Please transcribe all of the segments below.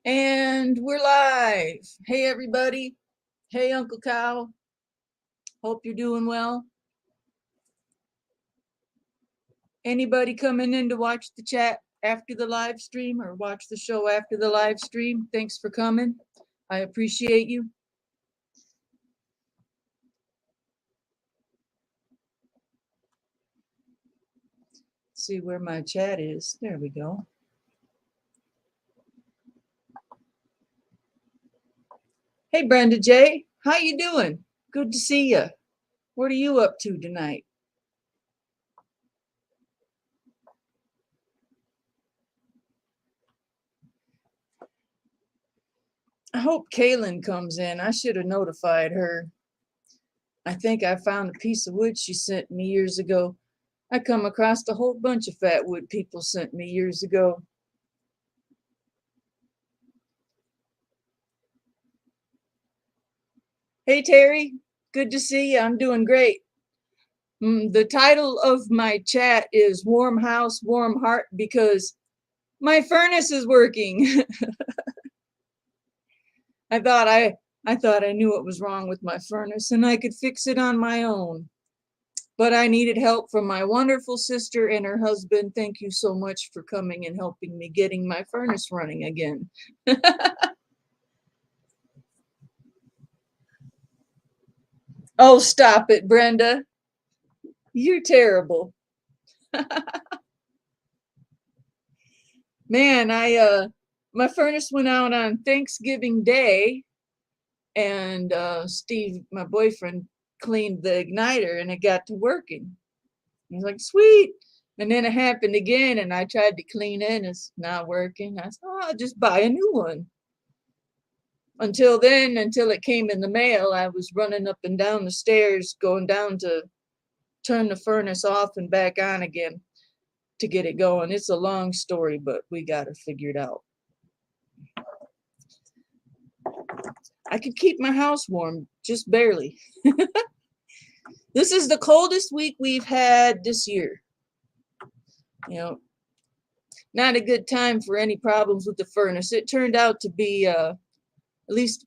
And we're live. Hey, everybody. Hey, Uncle Cow. Hope you're doing well. Anybody coming in to watch the chat after the live stream or watch the show after the live stream? Thanks for coming. I appreciate you. Let's see where my chat is. There we go. Hey, Brenda J. How you doing? Good to see you. What are you up to tonight? I hope Kaylin comes in. I should have notified her. I think I found a piece of wood she sent me years ago. I come across a whole bunch of Fatwood people sent me years ago. Hey, Terry. Good to see you. I'm doing great. The title of my chat is Warm House, Warm Heart because my furnace is working. I thought I knew what was wrong with my furnace and I could fix it on my own. But I needed help from my wonderful sister and her husband. Thank you so much for coming and helping me getting my furnace running again. Oh, stop it, Brenda. You're terrible. Man, my furnace went out on Thanksgiving Day, and Steve, my boyfriend, cleaned the igniter and it got to working. I was like, sweet. And then it happened again, and I tried to clean it, and it's not working. I said, oh, I'll just buy a new one. Until then, until it came in the mail, I was running up and down the stairs, going down to turn the furnace off and back on again to get it going. It's a long story, but we got it figured out. I could keep my house warm, just barely. This is the coldest week we've had this year. You know, not a good time for any problems with the furnace. It turned out to be, at least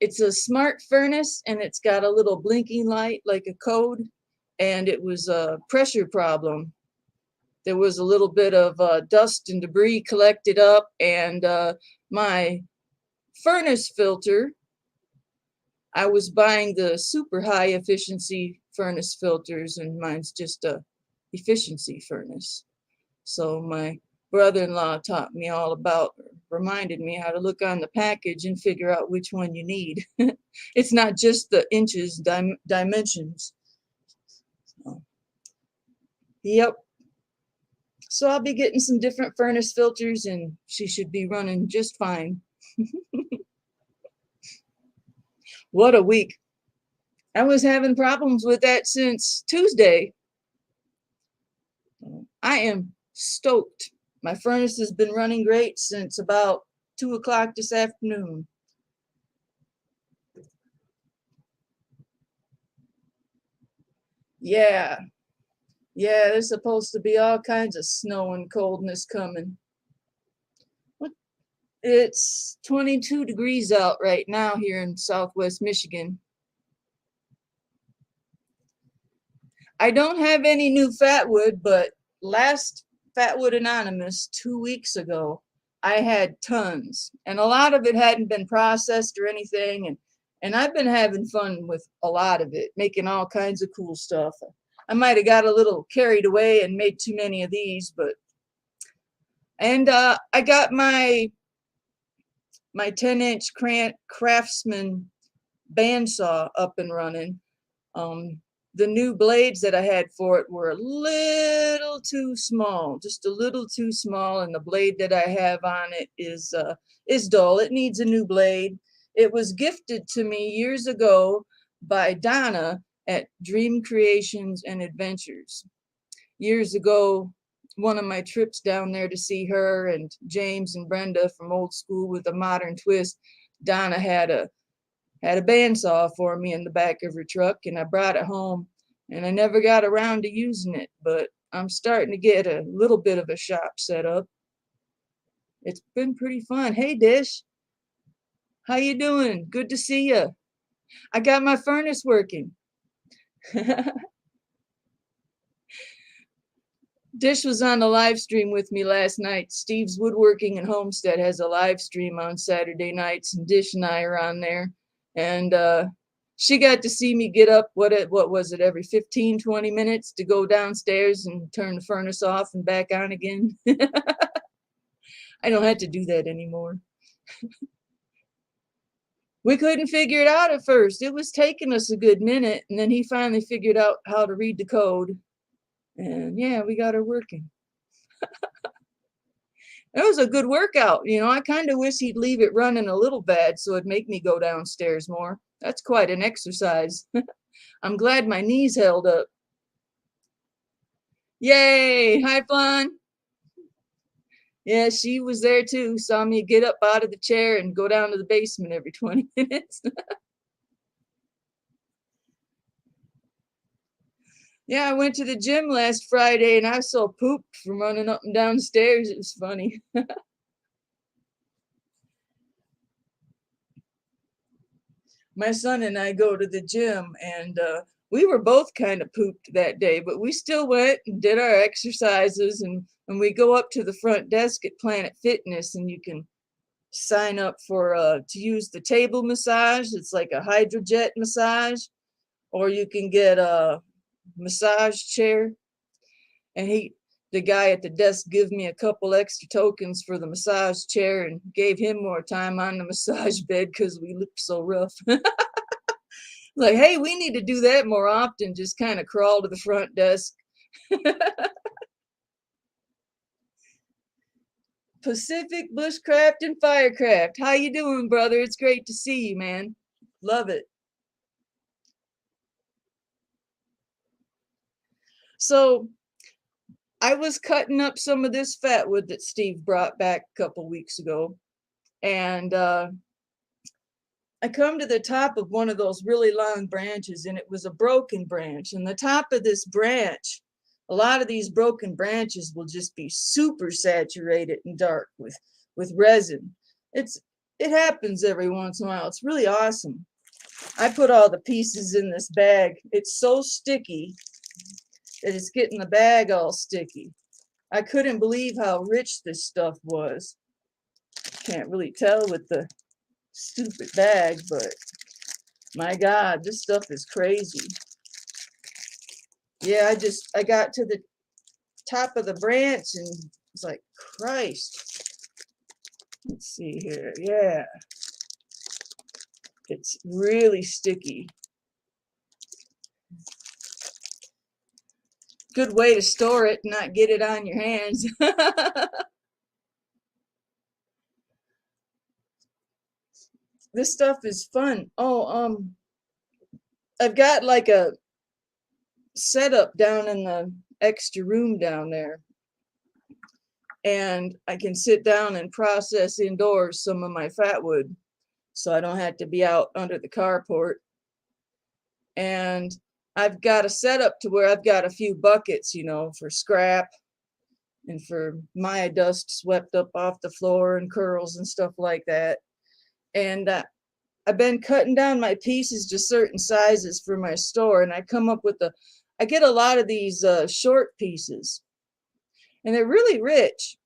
it's a smart furnace and it's got a little blinking light like a code, and it was a pressure problem. There was a little bit of dust and debris collected up, and my furnace filter, I was buying the super high efficiency furnace filters, and mine's just a efficiency furnace. So my brother-in-law taught me all about, reminded me how to look on the package and figure out which one you need. It's not just the inches, dimensions. So, yep. So I'll be getting some different furnace filters and she should be running just fine. What a week. I was having problems with that since Tuesday. I am stoked. My furnace has been running great since about 2 o'clock this afternoon. Yeah. Yeah, there's supposed to be all kinds of snow and coldness coming. It's 22 degrees out right now here in Southwest Michigan. I don't have any new Fatwood, but last Fatwood Anonymous 2 weeks ago, I had tons, and a lot of it hadn't been processed or anything, and I've been having fun with a lot of it, making all kinds of cool stuff. I might have got a little carried away and made too many of these, but I got my 10-inch Craftsman bandsaw up and running. The new blades that I had for it were a little too small, just a little too small, and the blade that I have on it is dull. It needs a new blade. It was gifted to me years ago by Donna at Dream Creations and Adventures. Years ago, one of my trips down there to see her and James and Brenda from Old School with a Modern Twist, Donna had a bandsaw for me in the back of her truck, and I brought it home, and I never got around to using it, but I'm starting to get a little bit of a shop set up. It's been pretty fun. Hey, Dish, how you doing? Good to see you. I got my furnace working. Dish was on the live stream with me last night. Steve's Woodworking and Homestead has a live stream on Saturday nights, and Dish and I are on there. And she got to see me get up, what was it, every 15, 20 minutes to go downstairs and turn the furnace off and back on again. I don't have to do that anymore. We couldn't figure it out at first. It was taking us a good minute, and then he finally figured out how to read the code. And yeah, we got her working. It was a good workout. You know, I kind of wish he'd leave it running a little bad so it'd make me go downstairs more. That's quite an exercise. I'm glad my knees held up. Yay! Hi, Flan. Yeah, she was there too. Saw me get up out of the chair and go down to the basement every 20 minutes. Yeah, I went to the gym last Friday and I was so pooped from running up and down the stairs. It was funny. My son and I go to the gym, and we were both kind of pooped that day, but we still went and did our exercises. And we go up to the front desk at Planet Fitness, and you can sign up for to use the table massage. It's like a hydrojet massage, or you can get a massage chair. And the guy at the desk gave me a couple extra tokens for the massage chair and gave him more time on the massage bed because we looked so rough. Like, hey, we need to do that more often. Just kind of crawl to the front desk. Pacific Bushcraft and Firecraft. How you doing, brother? It's great to see you, man. Love it. So I was cutting up some of this fatwood that Steve brought back a couple weeks ago. And I come to the top of one of those really long branches, and it was a broken branch. And the top of this branch, a lot of these broken branches will just be super saturated and dark with resin. It happens every once in a while. It's really awesome. I put all the pieces in this bag. It's so sticky that it's getting the bag all sticky. I couldn't believe how rich this stuff was. Can't really tell with the stupid bag, but my God, this stuff is crazy. Yeah, I got to the top of the branch and it's like, Christ. Let's see here. Yeah. It's really sticky. Good way to store it and not get it on your hands. This stuff is fun. Oh, I've got like a setup down in the extra room down there. And I can sit down and process indoors some of my fatwood, so I don't have to be out under the carport. And I've got a setup to where I've got a few buckets, you know, for scrap and for Maya dust swept up off the floor and curls and stuff like that. And I've been cutting down my pieces to certain sizes for my store, and I come up with I get a lot of these short pieces, and they're really rich,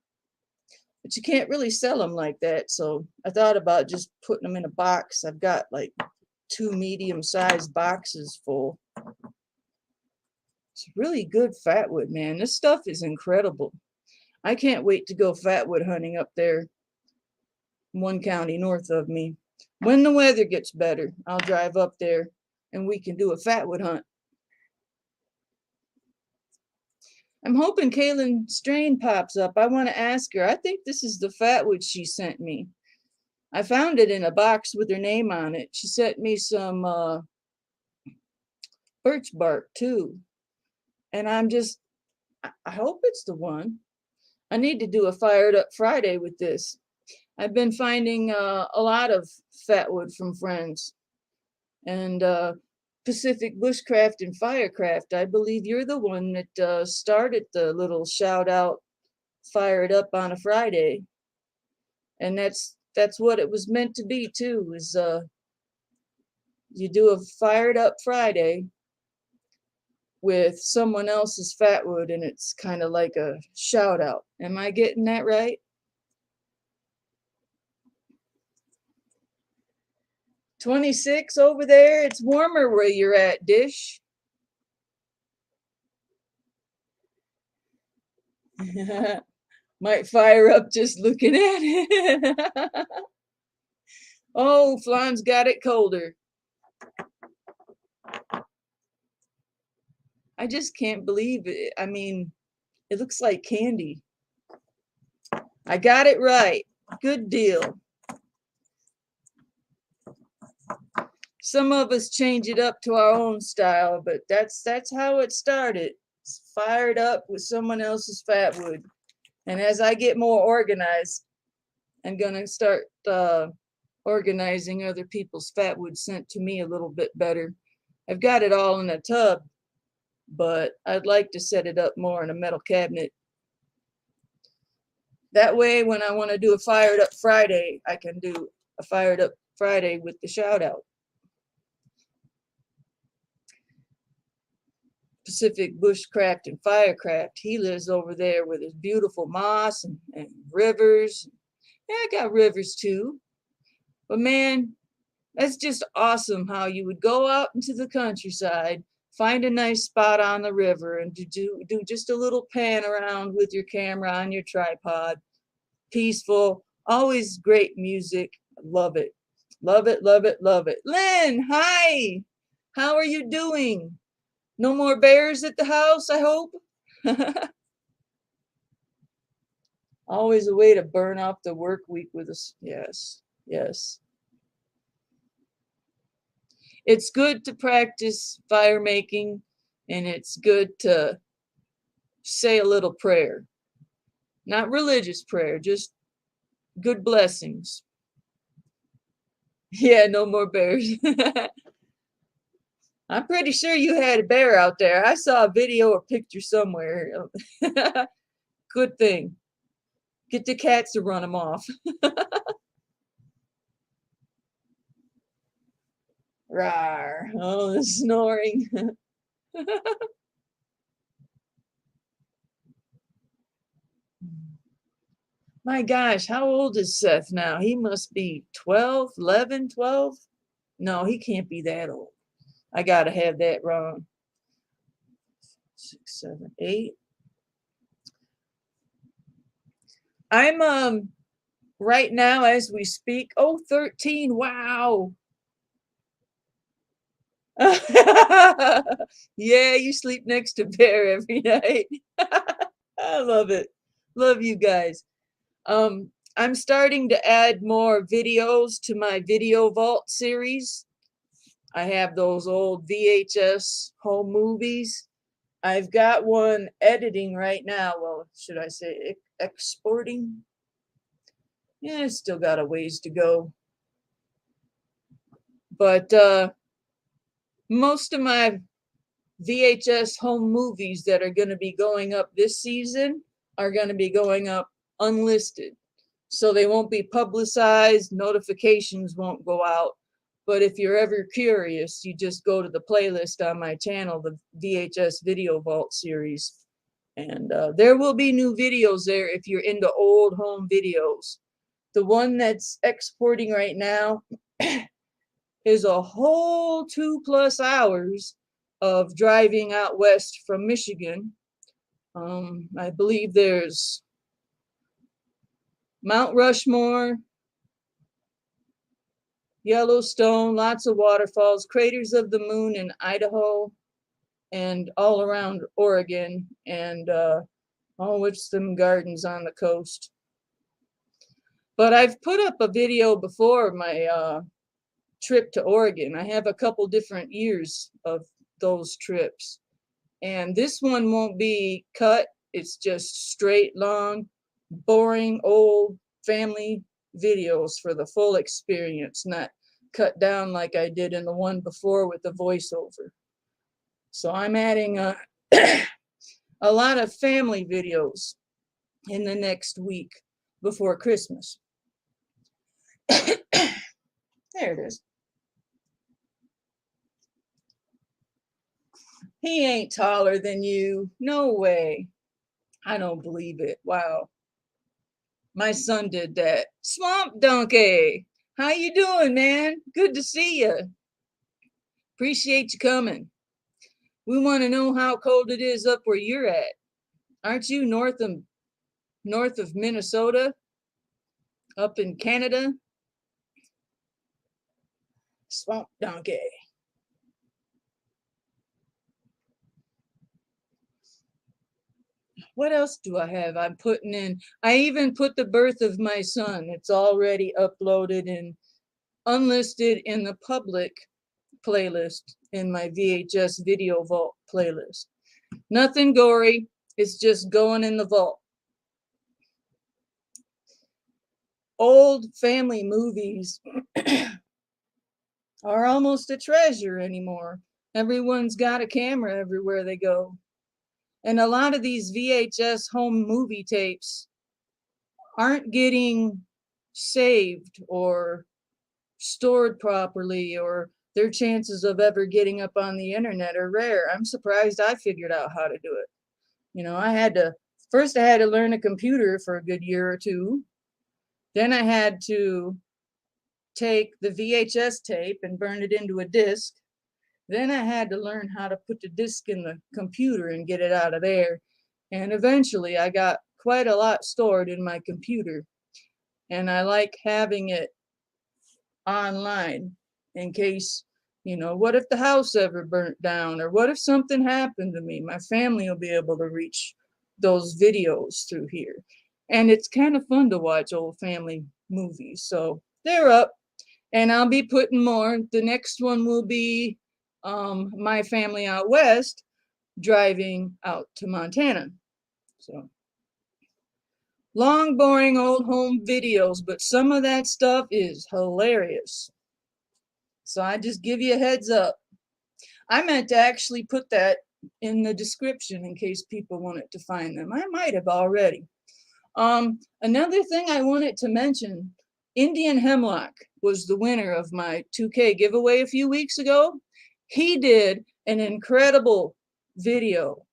but you can't really sell them like that. So I thought about just putting them in a box. I've got like 2 medium-sized boxes full. It's really good fatwood, man. This stuff is incredible. I can't wait to go fatwood hunting up there, one county north of me. When the weather gets better, I'll drive up there and we can do a fatwood hunt. I'm hoping Kaylin Strain pops up. I want to ask her. I think this is the fatwood she sent me. I found it in a box with her name on it. She sent me some birch bark too. And I hope it's the one. I need to do a Fired Up Friday with this. I've been finding a lot of fatwood from friends. And Pacific Bushcraft and Firecraft, I believe you're the one that started the little shout out Fired Up on a Friday. And that's what it was meant to be too, is you do a fired up Friday with someone else's Fatwood, and it's kind of like a shout out. Am I getting that right? 26 over there. It's warmer where you're at, Dish. Might fire up just looking at it. Oh, Flan's got it colder. I just can't believe it. I mean, it looks like candy. I got it right. Good deal. Some of us change it up to our own style, but that's how it started. It's fired up with someone else's Fatwood. And as I get more organized, I'm gonna start organizing other people's Fatwood sent to me a little bit better. I've got it all in a tub, but I'd like to set it up more in a metal cabinet. That way, when I want to do a fired up Friday, I can do a fired up Friday with the shout out. Pacific Bushcraft and Firecraft. He lives over there with his beautiful moss and rivers. Yeah, I got rivers too. But man, that's just awesome how you would go out into the countryside, find a nice spot on the river, and do just a little pan around with your camera on your tripod. Peaceful, always great music. Love it. Love it, love it, love it. Lynn, hi. How are you doing? No more bears at the house, I hope. Always a way to burn off the work week with us. Yes, yes. It's good to practice fire making, and it's good to say a little prayer. Not religious prayer, just good blessings. Yeah, no more bears. I'm pretty sure you had a bear out there. I saw a video or picture somewhere. Good thing. Get the cats to run them off. Rawr. Oh, the snoring. My gosh, how old is Seth now? He must be 12, 11, 12. No, he can't be that old. I gotta have that wrong. 6, 7, 8. I'm right now as we speak. Oh, 13. Wow. Yeah, you sleep next to Bear every night. I love it. Love you guys. I'm starting to add more videos to my Video Vault series. I have those old VHS home movies. I've got one editing right now. Well, should I say exporting? Yeah, still got a ways to go. But most of my VHS home movies that are going to be going up this season are going to be going up unlisted. So they won't be publicized, notifications won't go out. But if you're ever curious, you just go to the playlist on my channel, the VHS Video Vault series. And there will be new videos there if you're into old home videos. The one that's exporting right now is a whole 2+ hours of driving out west from Michigan. I believe there's Mount Rushmore, Yellowstone, lots of waterfalls, craters of the moon in Idaho, and all around Oregon, and with some gardens on the coast. But I've put up a video before my trip to Oregon. I have a couple different years of those trips. And this one won't be cut. It's just straight, long, boring, old family videos for the full experience, not cut down like I did in the one before with the voiceover. So I'm adding a lot of family videos in the next week before Christmas. There it is. He ain't taller than you. No way. I don't believe it. Wow. My son did that. Swamp Donkey. How you doing, man? Good to see you. Appreciate you coming. We want to know how cold it is up where you're at. Aren't you north of Minnesota? Up in Canada? Swamp Donkey. What else do I have? I'm putting in. I even put the birth of my son. It's already uploaded and unlisted in the public playlist in my VHS Video Vault playlist. Nothing gory. It's just going in the vault. Old family movies are almost a treasure anymore. Everyone's got a camera everywhere they go. And a lot of these VHS home movie tapes aren't getting saved or stored properly, or their chances of ever getting up on the internet are rare. I'm surprised I figured out how to do it. You know, I had to learn a computer for a good year or two. Then I had to take the VHS tape and burn it into a disc. Then I had to learn how to put the disc in the computer and get it out of there. And eventually I got quite a lot stored in my computer. And I like having it online in case, what if the house ever burnt down, or what if something happened to me? My family will be able to reach those videos through here. And it's kind of fun to watch old family movies. So they're up, and I'll be putting more. The next one will be my family out west driving out to Montana. So long, boring old home videos, but some of that stuff is hilarious. So I just give you a heads up. I meant to actually put that in the description in case people wanted to find them. I might have already. Another thing I wanted to mention, Indian Hemlock was the winner of my 2K giveaway a few weeks ago. He did an incredible video,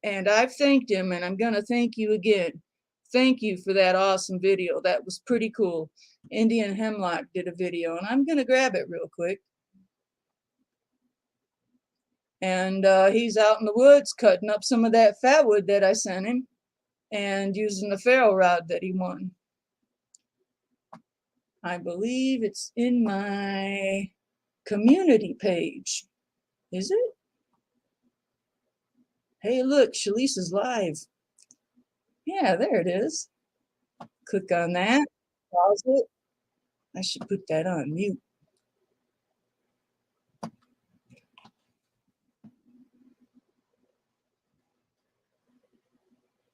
and I've thanked him, and I'm going to thank you again. Thank you for that awesome video. That was pretty cool. Indian Hemlock did a video, and I'm going to grab it real quick. And he's out in the woods cutting up some of that fatwood that I sent him and using the ferro rod that he won. I believe it's in my community page. Is it? Hey, look, Shalisa's live. Yeah, there it is. Click on that. Pause it. I should put that on mute.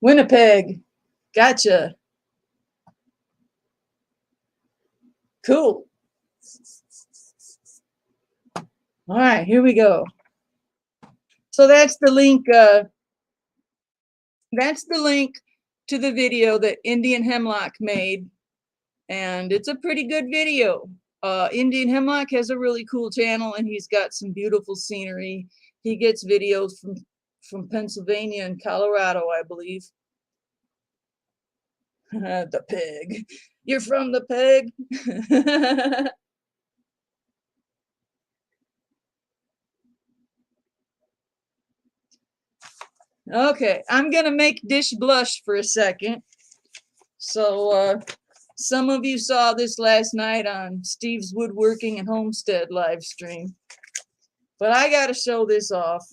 Winnipeg. Gotcha. Cool. All right, here we go. So that's the link. That's the link to the video that Indian Hemlock made, and it's a pretty good video. Indian Hemlock has a really cool channel, and he's got some beautiful scenery. He gets videos from Pennsylvania and Colorado, I believe. The pig. You're from the pig? Okay, I'm gonna make Dish blush for a second. So some of you saw this last night on Steve's Woodworking and Homestead live stream, but I gotta show this off.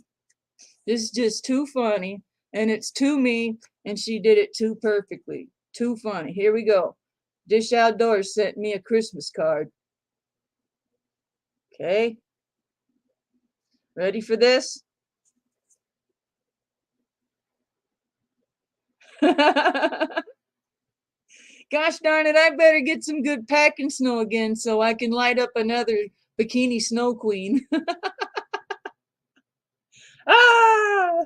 This is just too funny, and it's too me, and she did it too perfectly. Too funny. Here we go. Dish Outdoors sent me a Christmas card. Okay. Ready for this? Gosh darn it, I better get some good packing snow again so I can light up another bikini snow queen. Ah!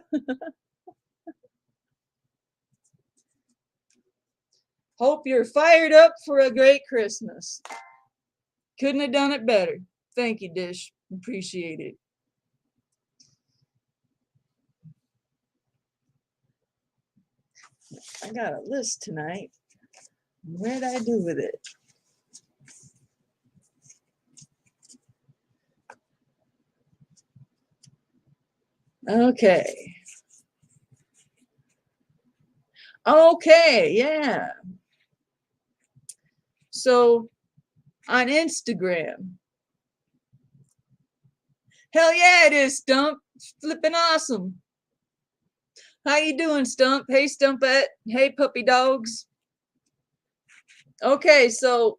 Hope you're fired up for a great Christmas. Couldn't have done it better. Thank you, Dish. Appreciate it. I got a list tonight. What'd I do with it? Okay. Okay, yeah. So on Instagram. Hell yeah, it is, Stump. It's flipping awesome. How you doing, Stump? Hey, Stumpette. Hey, puppy dogs. Okay, so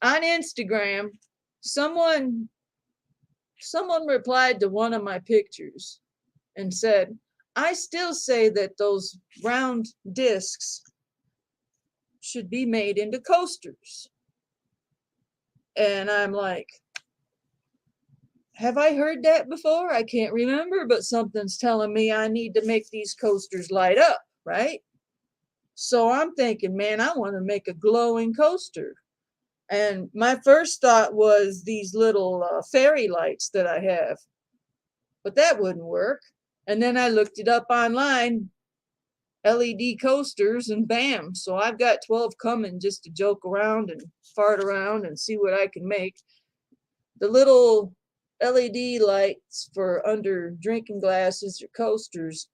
on Instagram, someone replied to one of my pictures and said, I still say that those round discs should be made into coasters. And I'm like, have I heard that before? I can't remember, but something's telling me I need to make these coasters light up, right? So I'm thinking, man, I want to make a glowing coaster. And my first thought was these little fairy lights that I have, but that wouldn't work. And then I looked it up online, LED coasters, and bam. So I've got 12 coming just to joke around and fart around and see what I can make. The little LED lights for under drinking glasses or coasters,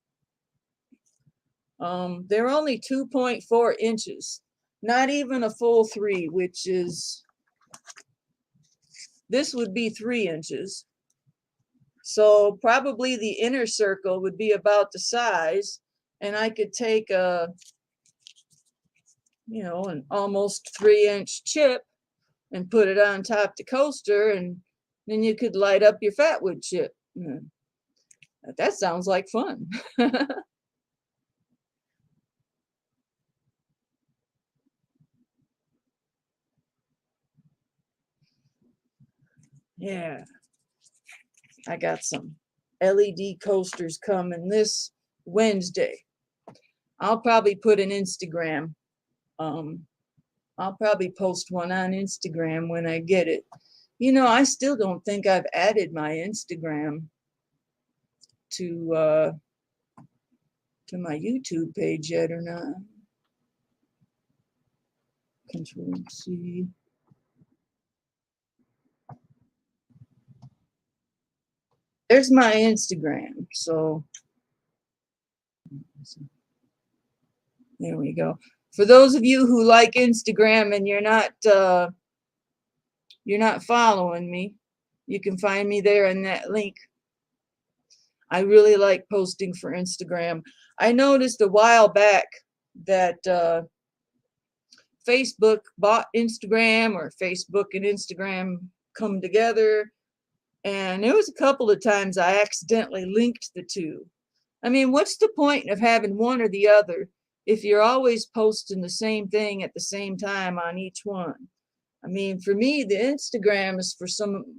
they're only 2.4 inches, not even a full 3, which is, this would be 3 inches. So probably the inner circle would be about the size, and I could take a, an almost 3-inch chip and put it on top the coaster, and then you could light up your Fatwood chip. That sounds like fun. Yeah, I got some LED coasters coming this Wednesday. I'll probably put an Instagram. I'll probably post one on Instagram when I get it. I still don't think I've added my Instagram to my YouTube page yet or not. Control C. There's my Instagram. So there we go. For those of you who like Instagram and you're not following me, you can find me there in that link. I really like posting for Instagram. I noticed a while back that Facebook bought Instagram, or Facebook and Instagram come together. And there was a couple of times I accidentally linked the two. I mean, what's the point of having one or the other if you're always posting the same thing at the same time on each one? I mean, for me, the Instagram is for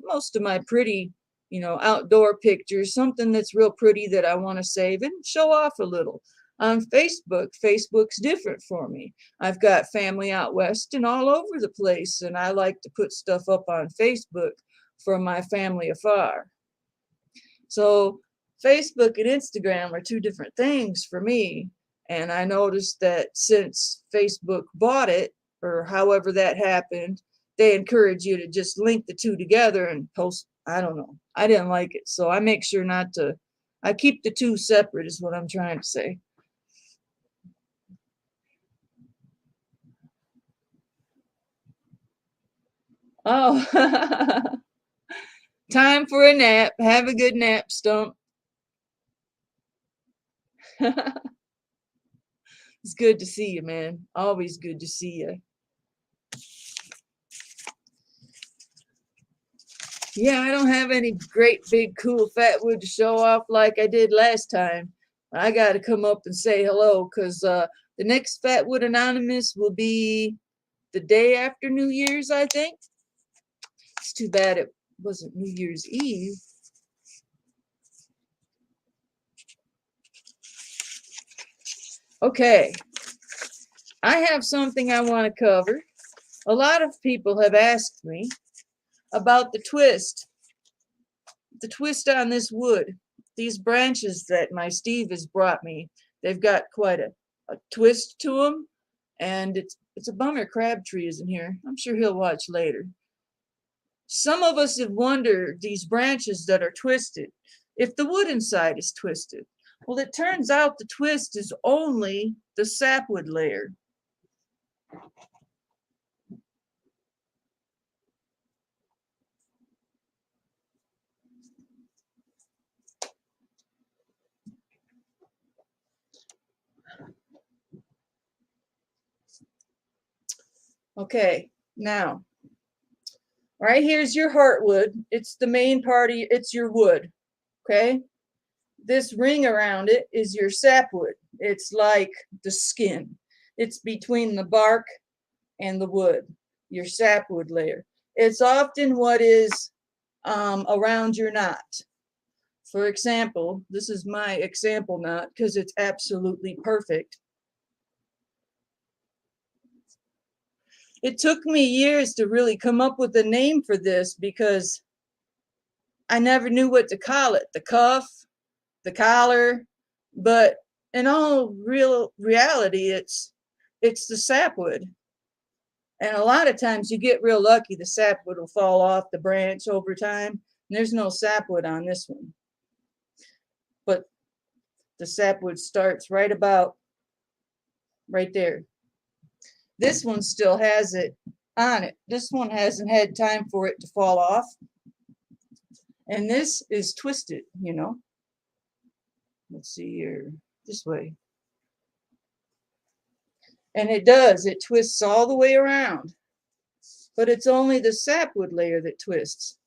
most of my pretty, outdoor pictures, something that's real pretty that I want to save and show off a little. On Facebook's different for me. I've got family out west and all over the place, and I like to put stuff up on Facebook for my family afar. So Facebook and Instagram are two different things for me. And I noticed that since Facebook bought it, or however that happened, they encourage you to just link the two together and post. I don't know. I didn't like it. So I make sure not to. I keep the two separate is what I'm trying to say. Oh, time for a nap. Have a good nap, Stump. It's good to see you, man. Always good to see you. Yeah, I don't have any great big cool Fatwood to show off like I did last time. I got to come up and say hello because the next Fatwood Anonymous will be the day after New Year's, I think. It's too bad it wasn't New Year's Eve. Okay, I have something I want to cover. A lot of people have asked me, about the twist on this wood. These branches that my Steve has brought me, they've got quite a twist to them, and it's a bummer Crabtree isn't here. I'm sure he'll watch later. Some of us have wondered, these branches that are twisted, if the wood inside is twisted. Well, it turns out the twist is only the sapwood layer. Okay, now, right here's your heartwood. It's the main part of it's your wood, okay? This ring around it is your sapwood. It's like the skin. It's between the bark and the wood, your sapwood layer. It's often what is around your knot. For example, this is my example knot because it's absolutely perfect. It took me years to really come up with a name for this because I never knew what to call it. The cuff, the collar, but in all real reality, it's the sapwood. And a lot of times you get real lucky, the sapwood will fall off the branch over time. And there's no sapwood on this one. But the sapwood starts right about right there. This one still has it on it. This one hasn't had time for it to fall off. And this is twisted, you know. Let's see here, this way. And it does, it twists all the way around. But it's only the sapwood layer that twists.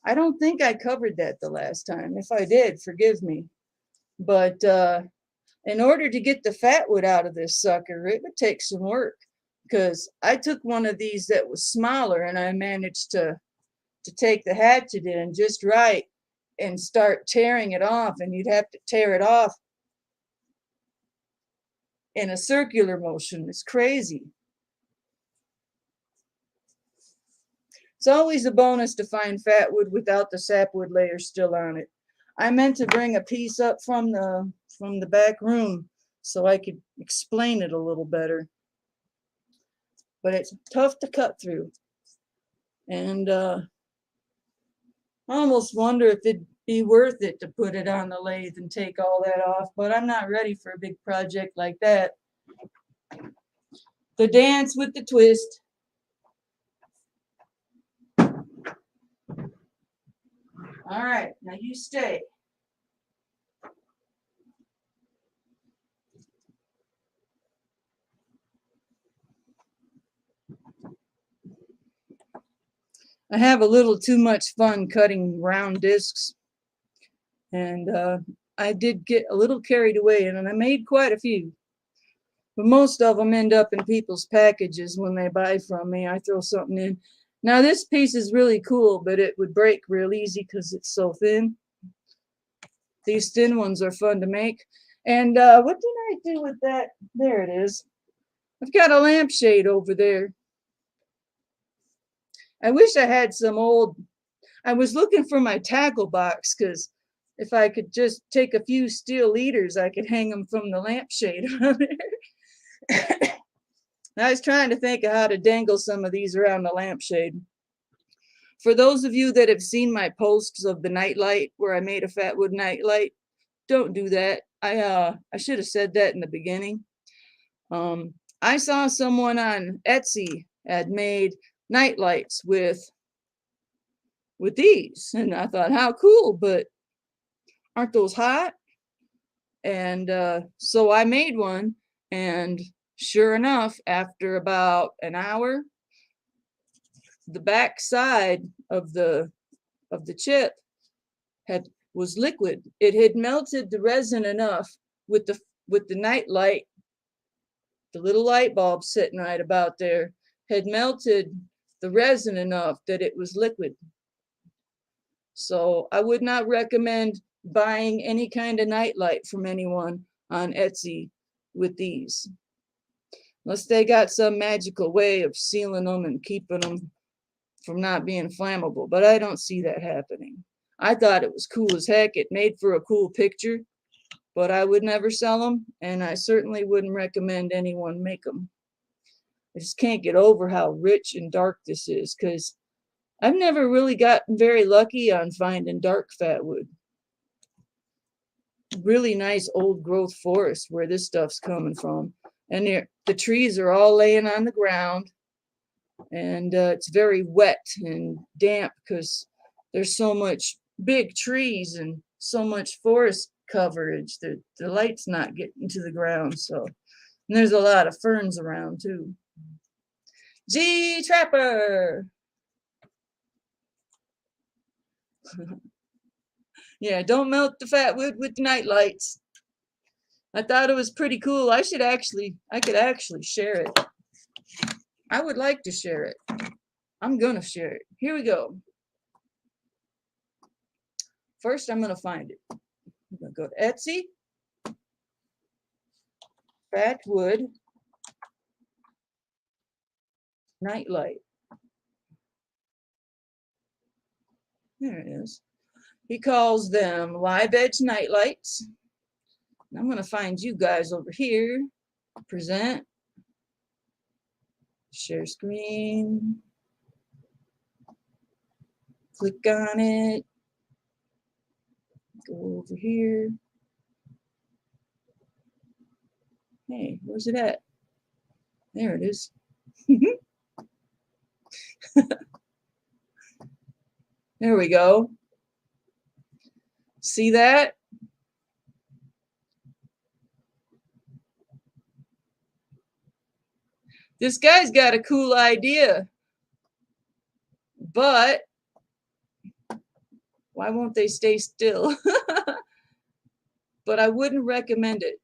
I don't think I covered that the last time. If I did, forgive me. But in order to get the fatwood out of this sucker, it would take some work. Because I took one of these that was smaller and I managed to take the hatchet in just right and start tearing it off, and you'd have to tear it off in a circular motion. It's crazy. It's always a bonus to find fatwood without the sapwood layer still on it. I meant to bring a piece up from the back room so I could explain it a little better. But it's tough to cut through. And I almost wonder if it'd be worth it to put it on the lathe and take all that off, but I'm not ready for a big project like that. The dance with the twist. All right, now you stay. I have a little too much fun cutting round discs, and I did get a little carried away, and I made quite a few. But most of them end up in people's packages when they buy from me. I throw something in. Now this piece is really cool, but it would break real easy because it's so thin. These thin ones are fun to make. And what did I do with that? There it is. I've got a lampshade over there. I wish I had some old, I was looking for my tackle box because if I could just take a few steel leaders, I could hang them from the lampshade on there. I was trying to think of how to dangle some of these around the lampshade. For those of you that have seen my posts of the nightlight where I made a fatwood nightlight, don't do that. I should have said that in the beginning. I saw someone on Etsy had made nightlights with these, and I thought, how cool, but aren't those hot? And so I made one, and sure enough, after about an hour, the back side of the chip was liquid. It had melted the resin enough with the night light, the little light bulb sitting right about there, had melted the resin enough that it was liquid. So I would not recommend buying any kind of nightlight from anyone on Etsy with these, unless they got some magical way of sealing them and keeping them from not being flammable, but I don't see that happening. I thought it was cool as heck. It made for a cool picture, but I would never sell them, and I certainly wouldn't recommend anyone make them. I just can't get over how rich and dark this is, because I've never really gotten very lucky on finding dark fatwood. Really nice old growth forest where this stuff's coming from. And the trees are all laying on the ground, and it's very wet and damp because there's so much big trees and so much forest coverage that the light's not getting to the ground. So, and there's a lot of ferns around too. G Trapper. Yeah, don't melt the fatwood with the night lights. I thought it was pretty cool. I could actually share it. I would like to share it. I'm gonna share it. Here we go. First, I'm gonna find it. I'm gonna go to Etsy. Fatwood nightlight. There it is. He calls them live edge nightlights. I'm going to find you guys over here. Present. Share screen. Click on it. Go over here. Hey, where's it at? There it is. There we go. See that? This guy's got a cool idea, but why won't they stay still? But I wouldn't recommend it.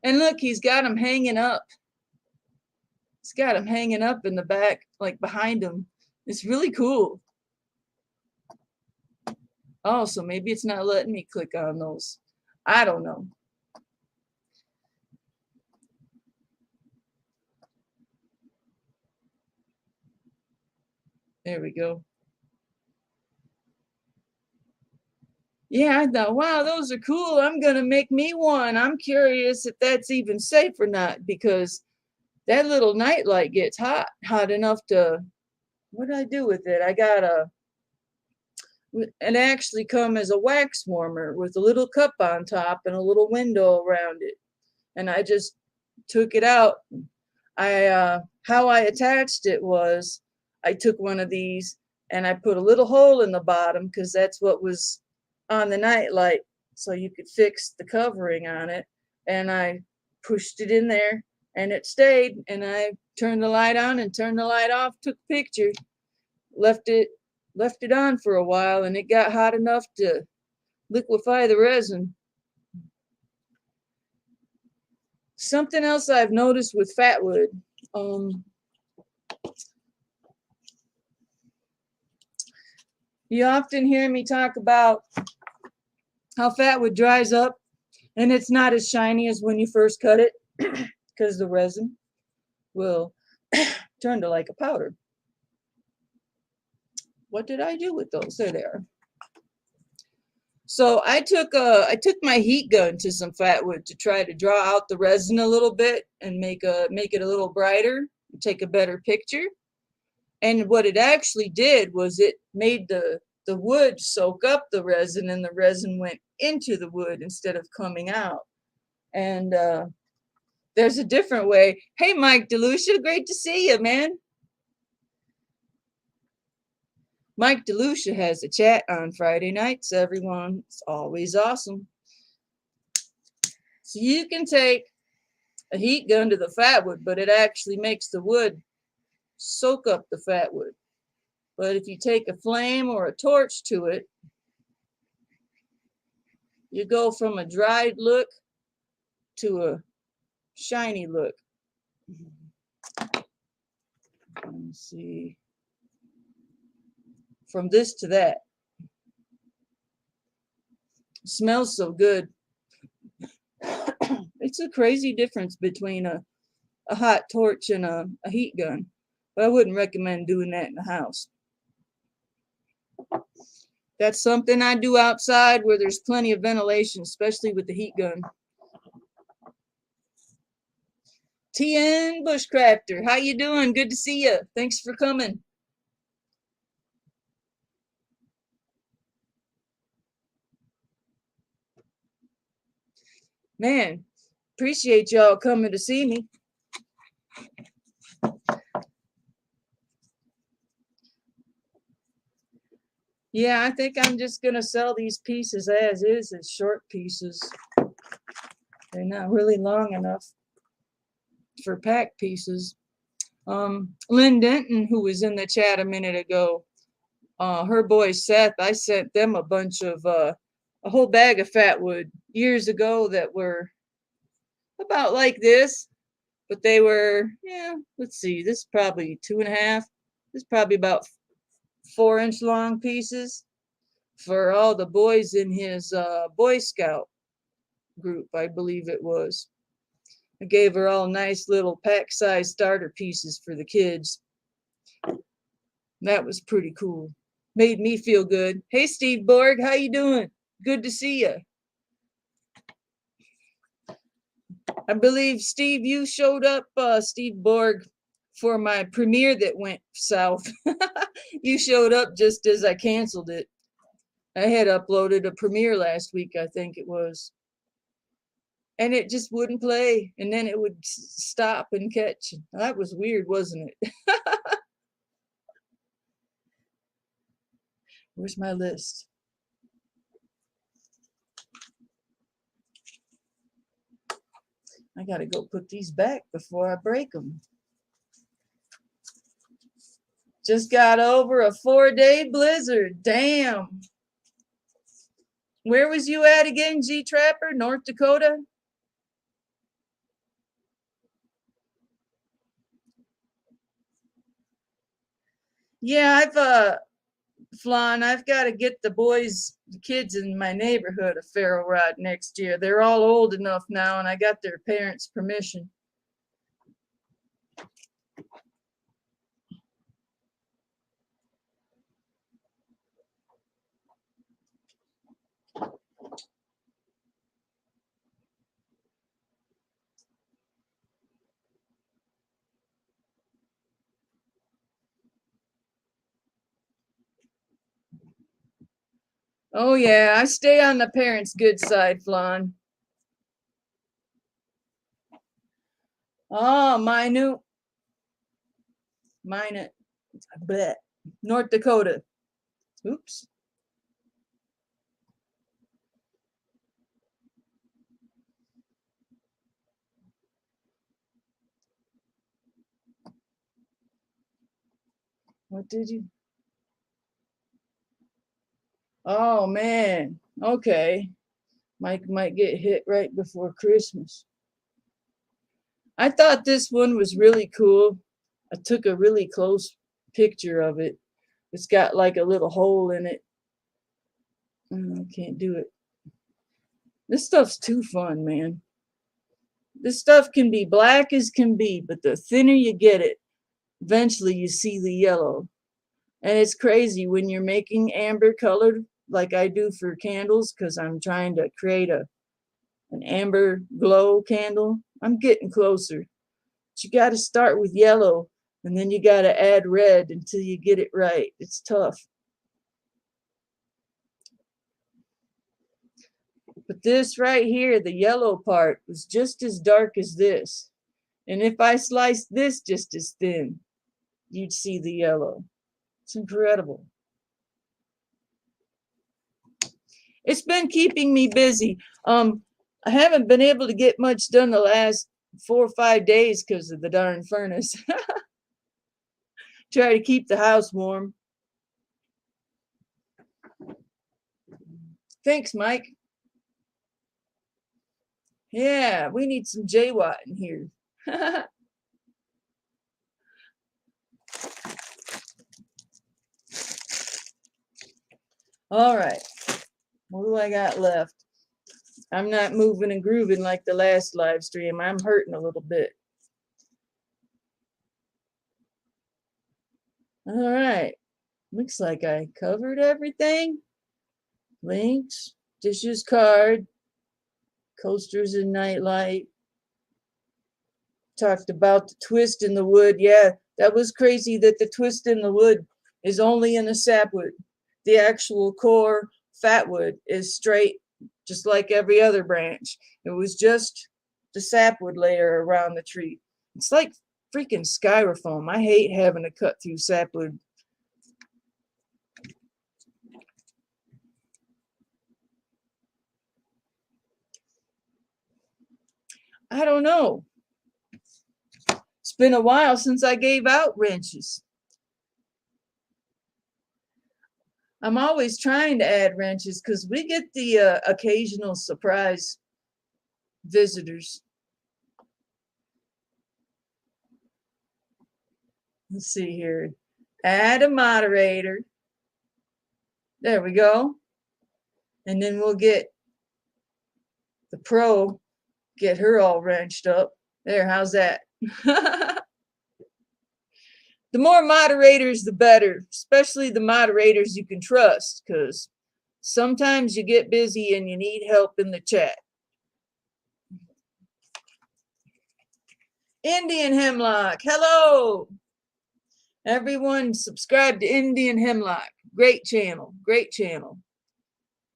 And look, he's got them hanging up. He's got them hanging up in the back, like behind him. It's really cool. Oh, so maybe it's not letting me click on those. I don't know. There we go. Yeah, I thought, wow, those are cool. I'm going to make me one. I'm curious if that's even safe or not, because that little nightlight gets hot enough to, what did I do with it? I got it actually come as a wax warmer with a little cup on top and a little window around it. And I just took it out. How I attached it was I took one of these and I put a little hole in the bottom because that's what was on the nightlight, so you could fix the covering on it. And I pushed it in there and it stayed, and I turned the light on and turned the light off, took a picture, left it on for a while, and it got hot enough to liquefy the resin. Something else I've noticed with fatwood, you often hear me talk about how fatwood dries up and it's not as shiny as when you first cut it because the resin will turn to like a powder. What did I do with those? There they are. So I took my heat gun to some fatwood to try to draw out the resin a little bit and make it a little brighter, take a better picture. And what it actually did was it made the wood soak up the resin, and the resin went into the wood instead of coming out. And there's a different way. Hey, Mike DeLucia, great to see you, man. Mike DeLucia has a chat on Friday nights, everyone. It's always awesome. So you can take a heat gun to the fatwood, but it actually makes the wood soak up the fatwood. But if you take a flame or a torch to it, you go from a dried look to a shiny look. Let me see. From this to that. It smells so good. It's a crazy difference between a a hot torch and a heat gun. But I wouldn't recommend doing that in the house. That's something I do outside where there's plenty of ventilation, especially with the heat gun. TN Bushcrafter, how you doing? Good to see you. Thanks for coming. Man, appreciate y'all coming to see me. Yeah, I think I'm just gonna sell these pieces as is, as short pieces. They're not really long enough for pack pieces. Lynn Denton, who was in the chat a minute ago, her boy Seth, I sent them a bunch of a whole bag of Fatwood years ago that were about like this, but they were, yeah, let's see, this is probably 2.5. This is probably about 4-inch long pieces for all the boys in his Boy Scout group, I believe it was. I gave her all nice little pack size starter pieces for the kids. That was pretty cool. Made me feel good. Hey, Steve Borg, how you doing? Good to see you. I believe, Steve, you showed up, Steve Borg, for my premiere that went south. You showed up just as I canceled it. I had uploaded a premiere last week, I think it was. And it just wouldn't play. And then it would stop and catch. That was weird, wasn't it? Where's my list? I gotta go put these back before I break them. Just got over a 4-day blizzard. Damn. Where was you at again, G Trapper? North Dakota? Yeah, Flan, I've got to get the kids in my neighborhood a ferro rod next year. They're all old enough now, and I got their parents' permission. Oh, yeah, I stay on the parents' good side, Flan. Oh, mine, bleh. North Dakota. Oops. What did you? Oh, man. Okay. Mike might get hit right before Christmas. I thought this one was really cool. I took a really close picture of it. It's got like a little hole in it. I can't do it. This stuff's too fun, man. This stuff can be black as can be, but the thinner you get it, eventually you see the yellow. And it's crazy when you're making amber colored, like I do for candles, because I'm trying to create an amber glow candle. I'm getting closer. But you got to start with yellow, and then you got to add red until you get it right. It's tough. But this right here, the yellow part, was just as dark as this. And if I sliced this just as thin, you'd see the yellow. It's incredible. It's been keeping me busy. I haven't been able to get much done the last 4 or 5 days because of the darn furnace. Try to keep the house warm. Thanks, Mike. Yeah, we need some J-Watt in here. All right. What do I got left? I'm not moving and grooving like the last live stream. I'm hurting a little bit. All right. Looks like I covered everything. Links, dishes card, coasters and nightlight. Talked about the twist in the wood. Yeah, that was crazy that the twist in the wood is only in the sapwood. The actual core fatwood is straight, just like every other branch. It was just the sapwood layer around the tree. It's like freaking styrofoam. I hate having to cut through sapwood. I don't know. It's been a while since I gave out wrenches. I'm always trying to add wrenches because we get the occasional surprise visitors. Let's see here. Add a moderator. There we go. And then we'll get the pro, get her all wrenched up. There, how's that? The more moderators, the better, especially the moderators you can trust, because sometimes you get busy and you need help in the chat. Indian Hemlock, hello. Everyone subscribe to Indian Hemlock. Great channel, great channel.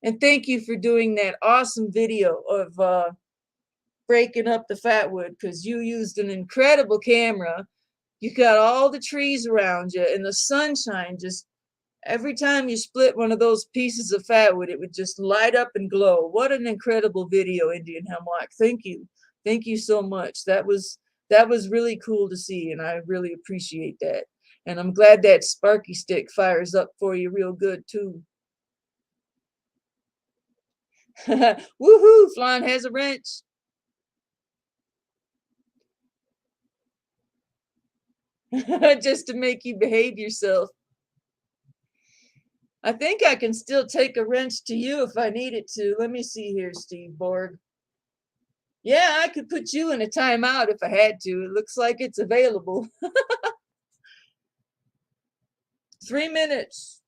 And thank you for doing that awesome video of breaking up the fatwood, because you used an incredible camera. You got all the trees around you and the sunshine. Just every time you split one of those pieces of fatwood, it would just light up and glow. What an incredible video, Indian Hemlock. Thank you. Thank you so much. That was really cool to see, and I really appreciate that. And I'm glad that Sparky stick fires up for you real good too. Woohoo! Flan has a wrench. Just to make you behave yourself. I think I can still take a wrench to you if I needed to. Let me see here, Steve Borg. Yeah, I could put you in a timeout if I had to. It looks like it's available. 3 minutes.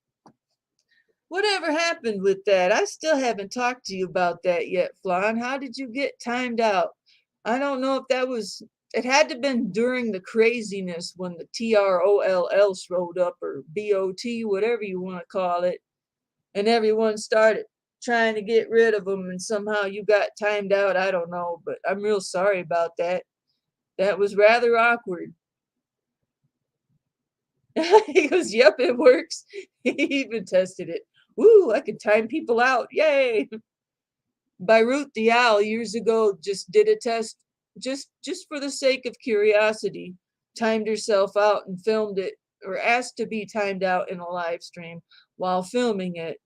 Whatever happened with that? I still haven't talked to you about that yet, Flan. How did you get timed out? I don't know if that was, it had to have been during the craziness when the TROLL showed up, or BOT, whatever you want to call it, and everyone started trying to get rid of them, and somehow you got timed out. I don't know, but I'm real sorry about that. That was rather awkward. He goes, yep, it works. He even tested it. Ooh, I could time people out. Yay. Beirut the Owl years ago just did a test just for the sake of curiosity, timed herself out and filmed it, or asked to be timed out in a live stream while filming it,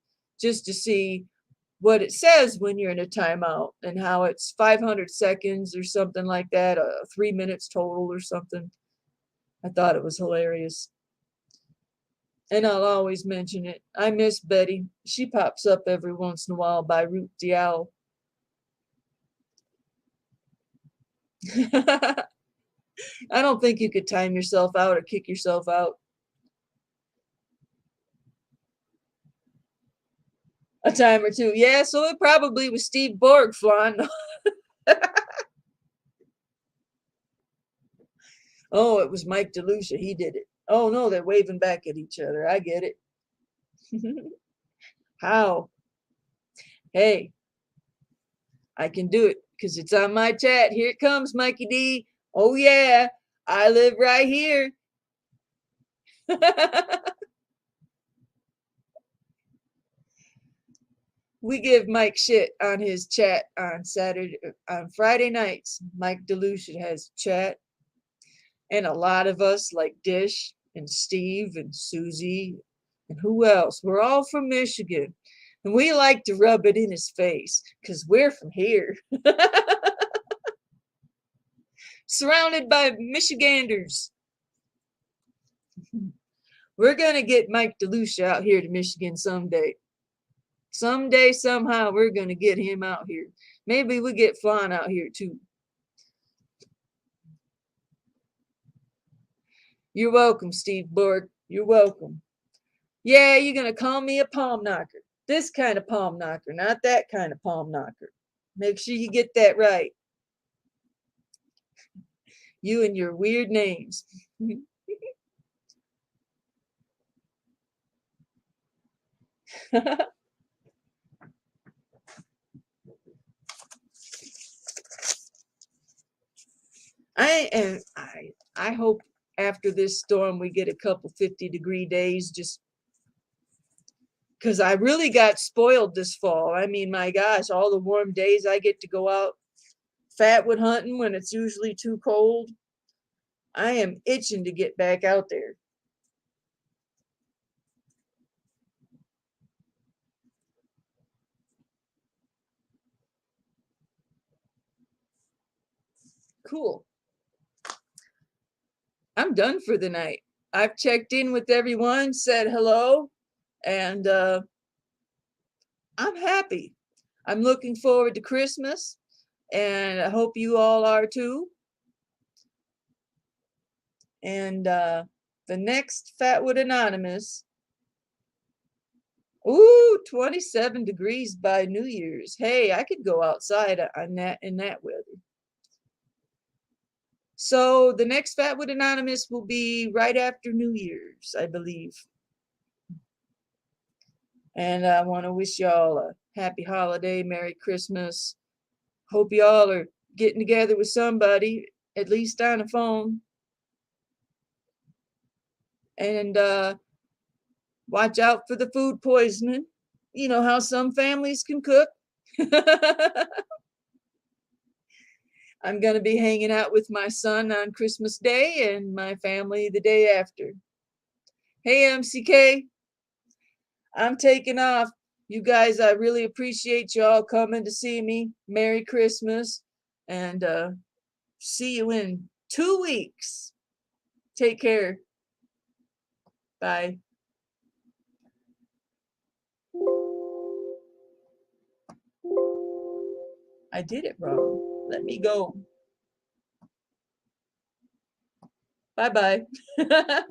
just to see what it says when you're in a timeout, and how it's 500 seconds or something like that, 3 minutes total or something. I thought it was hilarious. And I'll always mention it. I miss Betty. She pops up every once in a while, Beirut the Owl. I don't think you could time yourself out or kick yourself out. A time or two. Yeah, so it probably was Steve Borg, Flan. Oh, it was Mike DeLucia. He did it. Oh, no, they're waving back at each other. I get it. How? Hey, I can do it because it's on my chat. Here it comes, Mikey D. Oh, yeah, I live right here. We give Mike shit on his chat on Friday nights. Mike DeLucia has chat. And a lot of us, like Dish and Steve and Susie and who else, we're all from Michigan. And we like to rub it in his face because we're from here. Surrounded by Michiganders. We're going to get Mike DeLucia out here to Michigan someday. Someday, somehow, we're going to get him out here. Maybe we get Flan out here too. You're welcome, Steve Borg. You're welcome. Yeah, you're going to call me a palm knocker. This kind of palm knocker, not that kind of palm knocker. Make sure you get that right. You and your weird names. I hope after this storm we get a couple 50-degree days, just because I really got spoiled this fall. I mean, my gosh, all the warm days I get to go out fatwood hunting when it's usually too cold. I am itching to get back out there. Cool. I'm done for the night. I've checked in with everyone, said hello, and I'm happy. I'm looking forward to Christmas, and I hope you all are too. And the next Fatwood Anonymous, ooh, 27 degrees by New Year's. Hey, I could go outside on that in that weather. So the next Fatwood Anonymous will be right after New Year's, I believe. And I want to wish y'all a happy holiday, Merry Christmas. Hope y'all are getting together with somebody, at least on the phone. And watch out for the food poisoning. You know how some families can cook. I'm going to be hanging out with my son on Christmas Day and my family the day after. Hey, MCK, I'm taking off. You guys, I really appreciate y'all coming to see me. Merry Christmas. And see you in 2 weeks. Take care. Bye. I did it wrong. Let me go. Bye bye.